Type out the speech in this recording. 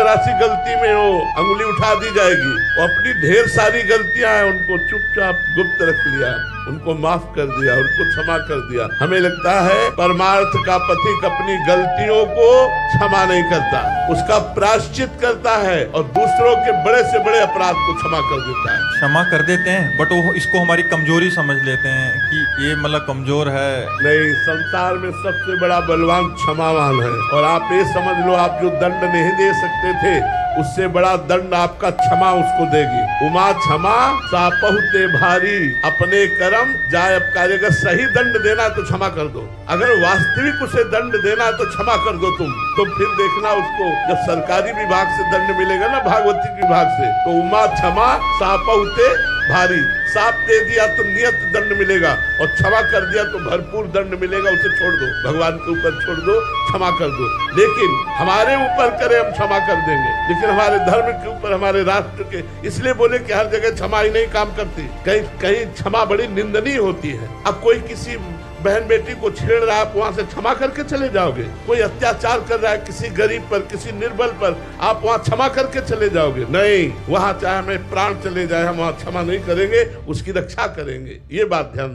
जरा सी गलती में वो अंगुली उठा दी जाएगी। वो अपनी ढेर सारी गलतियां हैं, उनको चुपचाप गुप्त रख लिया, उनको माफ कर दिया, उनको क्षमा कर दिया। हमें लगता है परमार्थ का पथिक अपनी गलतियों को क्षमा नहीं करता, उसका प्रायश्चित करता है और दूसरों के बड़े से बड़े अपराध को क्षमा कर देता है। क्षमा कर देते हैं बट वो इसको हमारी कमजोरी समझ लेते हैं कि ये मतलब कमजोर है। नहीं, संसार में सबसे बड़ा बलवान क्षमावान है। और आप ये समझ लो, आप जो दंड नहीं दे सकते थे उससे बड़ा दंड आपका क्षमा उसको देगी। उमा क्षमा सापहुते भारी, अपने कर्म जाय अब कार्य। अगर सही दंड देना तो क्षमा कर दो, अगर वास्तविक उसे दंड देना तो क्षमा कर दो तुम। तो फिर देखना उसको जब सरकारी विभाग से दंड मिलेगा ना, भागवती विभाग से, तो उमा क्षमा सापहुते भारी, साप दे दिया तो नियत दंड मिलेगा और क्षमा कर दिया तो भरपूर दंड मिलेगा। उसे छोड़ दो, भगवान के ऊपर छोड़ दो, क्षमा कर दो। लेकिन हमारे ऊपर करे हम क्षमा कर देंगे, लेकिन हमारे धर्म के ऊपर, हमारे राष्ट्र के, इसलिए बोले कि हर जगह क्षमा ही नहीं काम करती, कहीं कहीं क्षमा बड़ी निंदनीय होती है। अब कोई किसी बहन बेटी को छेड़ रहा है, आप वहां से क्षमा करके चले जाओगे? कोई अत्याचार कर रहा है किसी गरीब पर, किसी निर्बल पर, आप वहां क्षमा करके चले जाओगे? नहीं, वहां चाहे हमें प्राण चले जाए हम वहां क्षमा नहीं करेंगे, उसकी रक्षा करेंगे। ये बात ध्यान